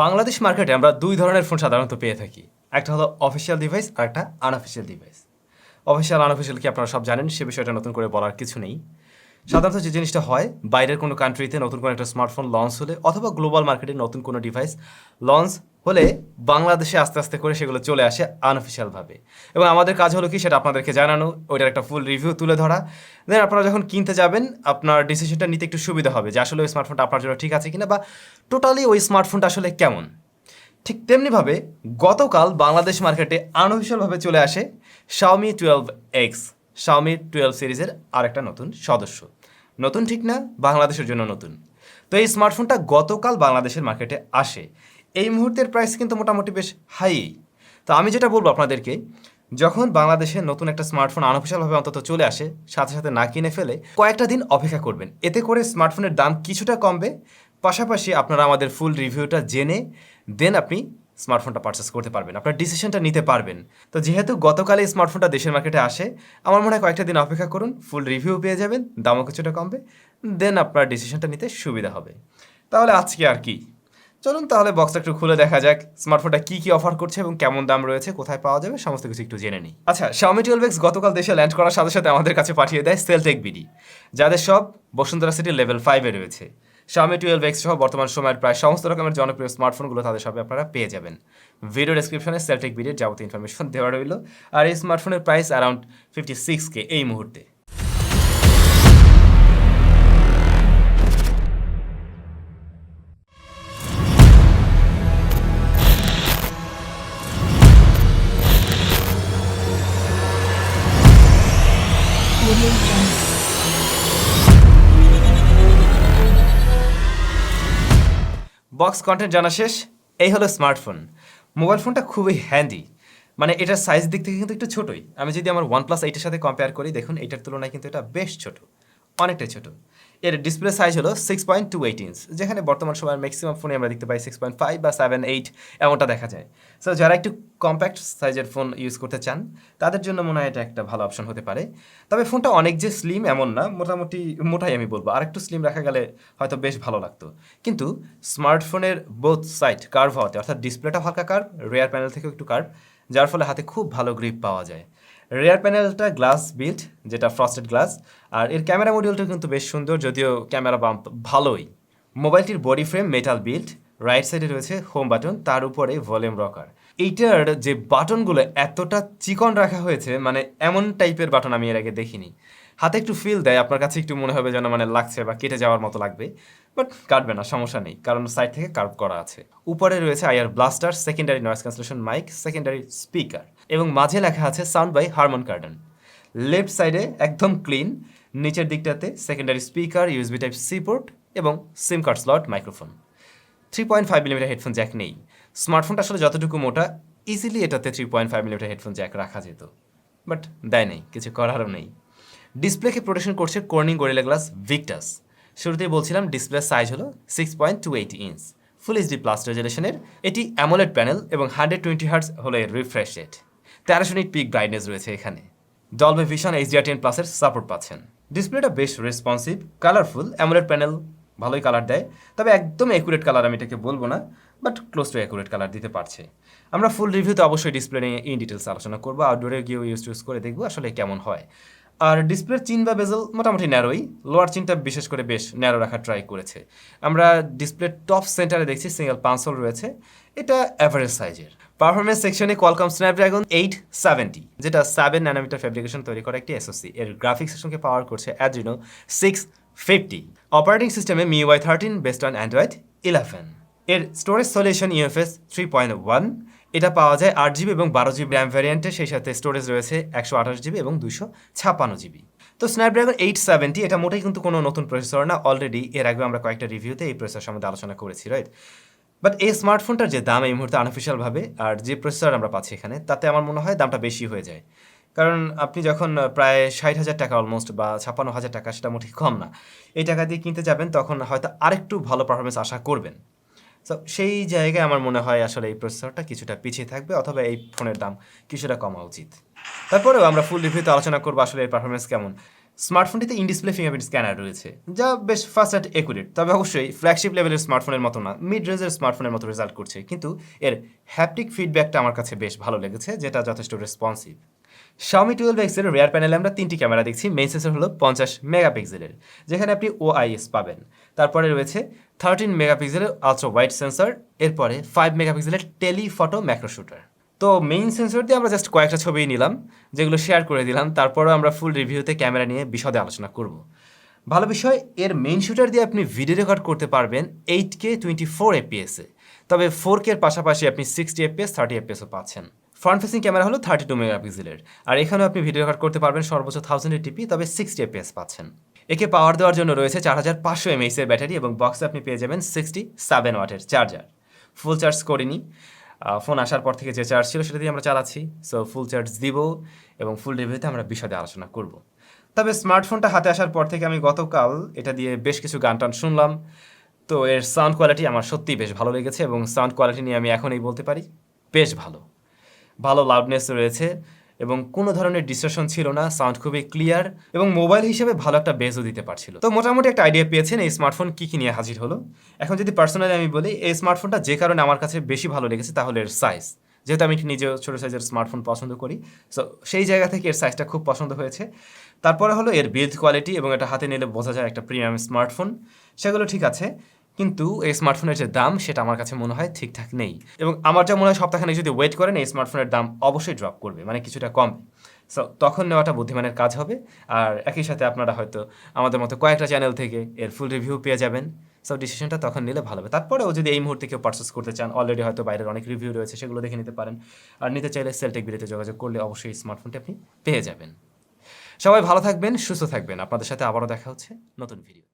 বাংলাদেশ মার্কেটে আমরা দুই ধরনের ফোন সাধারণত পেয়ে থাকি। একটা হলো অফিসিয়াল ডিভাইস আর একটা আনঅফিসিয়াল ডিভাইস। অফিসিয়াল আনঅফিসিয়াল কি আপনারা সব জানেন, সে বিষয়টা নতুন করে বলার কিছু নেই। সাধারণত যে জিনিসটা হয়, বাইরের কোনো কান্ট্রিতে নতুন কোনো একটা স্মার্টফোন লঞ্চ হলে অথবা গ্লোবাল মার্কেটে নতুন কোনো ডিভাইস লঞ্চ হলে বাংলাদেশে আস্তে আস্তে করে সেগুলো চলে আসে আনঅফিসিয়ালভাবে, এবং আমাদের কাজ হলো কি সেটা আপনাদেরকে জানানো, ওইটার একটা ফুল রিভিউ তুলে ধরা। দেন আপনারা যখন কিনতে যাবেন আপনার ডিসিশনটা নিতে একটু সুবিধা হবে যে আসলে ওই স্মার্টফোনটা আপনার জন্য ঠিক আছে কিনা, বা টোটালি ওই স্মার্টফোনটা আসলে কেমন। ঠিক তেমনিভাবে গতকাল বাংলাদেশ মার্কেটে আনঅফিসিয়ালভাবে চলে আসে Xiaomi 12X, Xiaomi 12 সিরিজের আরেকটা নতুন সদস্য। নতুন ঠিক না, বাংলাদেশের জন্য নতুন। তো এই স্মার্টফোনটা গতকাল বাংলাদেশের মার্কেটে আসে। এই মুহূর্তের প্রাইস কিন্তু মোটামুটি বেশ হাই। তো আমি যেটা বলবো আপনাদেরকে, যখন বাংলাদেশে নতুন একটা স্মার্টফোন আনঅফিসিয়ালভাবে অন্তত চলে আসে, সাথে সাথে না কিনে ফেলে কয়েকটা দিন অপেক্ষা করবেন। এতে করে স্মার্টফোনের দাম কিছুটা কমবে, পাশাপাশি আপনারা আমাদের ফুল রিভিউটা জেনে দেন আপনি স্মার্টফোনটা পারচেস করতে পারবেন, আপনার ডিসিশনটা নিতে পারবেন। তো যেহেতু গতকাল এই স্মার্টফোনটা দেশের মার্কেটে আসে, আমার মনে হয় কয়েকটা দিন অপেক্ষা করুন, ফুল রিভিউ পেয়ে যাবেন, দামও কিছুটা কমবে, দেন আপনার ডিসিশনটা নিতে সুবিধা হবে। তাহলে আজকে আর কি, চলুন তাহলে বক্সটা একটু খুলে দেখা যাক স্মার্টফোনটা কি কি অফার করছে এবং কেমন দাম রয়েছে, কোথায় পাওয়া যাবে, সমস্ত কিছু একটু জেনে নিই। আচ্ছা, Xiaomi 12X গতকাল দেশে ল্যান্ড করার সাথে সাথে আমাদের কাছে পাঠিয়ে দেয় সেলটেক বিডি, যাদের সব বসুন্ধরা সিটি লেভেল 5-এ রয়েছে। Xiaomi 12X সহ বর্তমান সময়ের প্রায় সমস্ত রকমের জনপ্রিয় স্মার্টফোনগুলো তাদের সবে আপনারা পেয়ে যাবেন। ভিডিও ডেসক্রিপশনে সেলটেক বিডির যাবতীয় ইনফরমেশন দেওয়া রইল। আর এই স্মার্টফোনের প্রাইস অ্যারাউন্ড 56K এই মুহূর্তে। বক্স কন্টেন্ট জানা শেষ, এই হলো স্মার্টফোন। মোবাইল ফোনটা খুবই হ্যান্ডি, মানে এটার সাইজ দিক থেকে কিন্তু একটু ছোটোই। আমি যদি আমার OnePlus 8-এর সাথে কম্পেয়ার করি, দেখুন এটার তুলনায় কিন্তু এটা বেশ ছোট, অনেকটাই ছোট। এর ডিসপ্লে সাইজ হলো 6.28 ইঞ্চ, যেখানে বর্তমান সময়ের ম্যাক্সিমাম ফোনে আমরা দেখতে পাই 6.5 বা 7, 8 এমনটা দেখা যায়। সো যারা একটু কম্প্যাক্ট সাইজের ফোন ইউজ করতে চান তাদের জন্য মনে হয় এটা একটা ভালো অপশন হতে পারে। তবে ফোনটা অনেক যে স্লিম এমন না, মোটামুটি মোটাই আমি বলবো, আর একটু স্লিম রাখা গেলে হয়তো বেশ ভালো লাগতো। কিন্তু স্মার্টফোনের বোথ সাইড কার্ভ হওয়াতে, অর্থাৎ ডিসপ্লেটা হালকা কার্ভ, রেয়ার প্যানেল থেকেও একটু কার্ভ, যার ফলে হাতে খুব ভালো গ্রিপ পাওয়া যায়। রেয়ার প্যানেলটা গ্লাস বিল্ড, যেটা ফ্রস্টেড গ্লাস, আর এর ক্যামেরা মডিউলটা কিন্তু বেশ সুন্দর, যদিও ক্যামেরা বাম্প ভালোই। মোবাইলটির body frame metal build, right সাইডে রয়েছে হোম বাটন, তার উপরে ভলিউম রকার। এইটার যে বাটনগুলো এতটা চিকন রাখা হয়েছে, মানে এমন টাইপের বাটন আমি এর আগে দেখিনি। হাতে একটু ফিল দেয়, আপনার কাছে একটু মনে হবে যেন মানে লাগছে বা কেটে যাওয়ার মতো লাগবে, বাট কাটবে না, সমস্যা নেই, কারণ সাইড থেকে কার্ভ করা আছে। উপরে রয়েছে IR blaster, secondary noise cancellation mic, secondary speaker, এবং মাঝে লেখা আছে sound by Harman Kardon. Left সাইডে একদম ক্লিন, নিচের দিকটাতে secondary speaker, USB type C port এবং SIM card slot, microphone. 3.5mm headphone jack নেই। স্মার্টফোনটা আসলে যতটুকু মোটা, ইজিলি এটাতে 3.5mm হেডফোন জ্যাক রাখা যেত, বাট দেয় নেই, কিছু করারও নেই। ডিসপ্লেকে প্রোটেকশন করছে কর্নিং গরিলা গ্লাস ভিক্টাস। শুরুতেই বলছিলাম ডিসপ্লের সাইজ হলো 6.28 ইঞ্চ, ফুল এইচডি প্লাস রেজুলেশনের। এটি অ্যামোলেড প্যানেল এবং 120 হার্টজ হলো এর refresh rate. 1300 nit peak brightness রয়েছে এখানে। ডলবে ভিশন HDR10+-এর সাপোর্ট পাচ্ছেন। ডিসপ্লেটা বেশ রেসপন্সিভ, কালারফুল, অ্যামোলেড প্যানেল ভালোই কালার দেয়, তবে একদম অ্যাকুরেট কালার আমি এটাকে বলবো না, but close to accurate colour দিতে পারছে। আমরা ফুল রিভিউতে অবশ্যই ডিসপ্লে নিয়ে ইন ডিটেলস আলোচনা করবো, আউটডোরে গিয়েও ইউজ করে দেখবো আসলে কেমন হয়। আর ডিসপ্লের চিন বা বেজেল মোটামুটি ন্যারোই, লোয়ার চিনটা বিশেষ করে বেশ ন্যারো রাখার ট্রাই করেছে। আমরা ডিসপ্লের টপ সেন্টারে দেখছি সিঙ্গেল পাঞ্চ হোল রয়েছে, এটা অ্যাভারেজ সাইজের। পারফরমেন্স সেকশনে কোয়ালকম স্ন্যাপড্রাগন 870, যেটা 7 ন্যানোমিটার ফ্যাব্রিকেশন তৈরি করা একটি SoC, এর গ্রাফিক্স সেকশনকে পাওয়ার করছে Adreno 650। অপারেটিং সিস্টেমে MIUI 13 বেসড অন Android 11। এর স্টোরেজ সলিউশন UFS 3.1, এটা পাওয়া যায় 8GB এবং 12GB র্যাম ভ্যারিয়েন্টে, সেই সাথে স্টোরেজ রয়েছে 128GB এবং 256GB। তো স্ন্যাপড্রাগন 870 এটা মোটেই কিন্তু কোনো নতুন প্রসেসর না, অলরেডি এর আগে আমরা কয়েকটা রিভিউতে এই প্রসেসর সম্বন্ধে আলোচনা করেছি, রাইট? বাট এই স্মার্টফোনটার যে দাম এই মুহূর্তে আনঅফিসিয়ালভাবে, আর যে প্রসেসর আমরা পাচ্ছি এখানে, তাতে আমার মনে হয় দামটা বেশি হয়ে যায়। কারণ আপনি যখন প্রায় 60,000 টাকা অলমোস্ট, বা 56,000 টাকা, সেটা মোটেই কম না, এই টাকা দিয়ে কিনতে যাবেন, তখন হয়তো আরেকটু ভালো পারফরমেন্স আশা করবেন। সো সেই জায়গায় আমার মনে হয় আসলে এই প্রসেসরটা কিছুটা পিছিয়ে থাকবে, অথবা এই ফোনের দাম কিছুটা কমা উচিত। তারপরেও আমরা ফুল রিভিউতে আলোচনা করবো আসলে এর পারফরমেন্স কেমন। স্মার্টফোনটিতে ইন ডিসপ্লে ফিঙ্গারপ্রিন্ট স্ক্যানার রয়েছে, যা বেশ ফাস্ট অ্যান্ড একুরেট। তবে অবশ্যই ফ্ল্যাগশিপ লেভেলের স্মার্টফোনের মতো না, মিড রেঞ্জের স্মার্টফোনের মতো রেজাল্ট করছে, কিন্তু এর হ্যাপটিক ফিডব্যাকটা আমার কাছে বেশ ভালো লেগেছে, যেটা যথেষ্ট রেসপন্সিভ। Xiaomi 12X এর রেয়ার প্যানেলে আমরা 3টি ক্যামেরা দেখছি। মেইন সেন্সর হলো 50 মেগাপিক্সেলের, যেখানে আপনি OIS পাবেন। তারপরে রয়েছে 13 মেগাপিক্সেলের আলট্রা ওয়াইড সেন্সর, এরপরে 5 মেগাপিক্সেলের টেলিফটো ম্যাক্রো শুটার। তো মেইন সেন্সর দিয়ে আমরা জাস্ট কয়েকটা ছবি নিলাম, যেগুলো শেয়ার করে দিলাম। তারপরেও আমরা ফুল রিভিউতে ক্যামেরা নিয়ে বিশদে আলোচনা করব। ভালো বিষয়, এর মেইন শুটার দিয়ে আপনি ভিডিও রেকর্ড করতে পারবেন 8K 24 এফপিএসে। তবে 4K এর পাশাপাশি আপনি 60 এফপিএস 30 এফপিএসও পাচ্ছেন। ফ্রন্ট ফেসিং ক্যামেরা হলো 32 মেগাপিক্সেলের, আর এখানেও আপনি ভিডিও রেকর্ড করতে পারবেন সর্বোচ্চ 1080p, তবে 60 এফপিএস পাচ্ছেন। একে পাওয়ার দেওয়ার জন্য রয়েছে 4500 mAh এর ব্যাটারি, এবং বক্সে আপনি পেয়ে যাবেন 67 ওয়াটের চার্জার। ফুল চার্জ করিনি, ফোন আসার পর থেকে যে চার্জ ছিল সেটা দিয়ে আমরা চালাচ্ছি। সো ফুল চার্জ দিব এবং ফুল রিভিউতে আমরা বিশদে আলোচনা করব। তবে স্মার্টফোনটা হাতে আসার পর থেকে আমি গতকাল এটা দিয়ে বেশ কিছু গান টান শুনলাম। তো এর সাউন্ড কোয়ালিটি আমার সত্যিই বেশ ভালো লেগেছে, এবং সাউন্ড কোয়ালিটি নিয়ে আমি এখনই বলতে পারি বেশ ভালো। ভালো লাউডনেস রয়েছে এবং কোনো ধরনের ডিস্টরশন ছিল না, সাউন্ড খুবই ক্লিয়ার, এবং মোবাইল হিসেবে ভালো একটা বেজও দিতে পারছিল। তো মোটামুটি একটা আইডিয়া পেয়েছেন এই স্মার্টফোন কী কী নিয়ে হাজির হলো। এখন যদি পার্সোনালি আমি বলি, এই স্মার্টফোনটা যে কারণে আমার কাছে বেশি ভালো লেগেছে তাহলে এর সাইজ। যেহেতু আমি নিজেও ছোটো সাইজের স্মার্টফোন পছন্দ করি, সো সেই জায়গা থেকে এর সাইজটা খুব পছন্দ হয়েছে। তারপরে হলো এর বিল্ড কোয়ালিটি, এবং এটা হাতে নিলে বোঝা যায় একটা প্রিমিয়াম স্মার্টফোন, সেগুলো ঠিক আছে। কিন্তু এই স্মার্টফোনের যে দাম সেটা আমার কাছে মনে হয় ঠিকঠাক নেই, এবং আমার যা মনে হয় সপ্তাহখানেক যদি ওয়েট করেন এই স্মার্টফোনের দাম অবশ্যই ড্রপ করবে, মানে কিছুটা কমবে। সো তখন নেওয়াটা বুদ্ধিমানের কাজ হবে। আর একই সাথে আপনারা হয়তো আমাদের মতো কয়েকটা চ্যানেল থেকে এর ফুল রিভিউ পেয়ে যাবেন। সো ডিসিশনটা তখন নিলে ভালো হবে। তারপরেও যদি এই মুহূর্তে কেউ পারচেস করতে চান, অলরেডি হয়তো বাইরের অনেক রিভিউ রয়েছে, সেগুলো দেখে নিতে পারেন। আর নিতে চাইলে সেলটেক বিডিতে যোগাযোগ করলে অবশ্যই স্মার্টফোনটি আপনি পেয়ে যাবেন। সবাই ভালো থাকবেন, সুস্থ থাকবেন। আপনাদের সাথে আবারও দেখা হচ্ছে নতুন ভিডিও।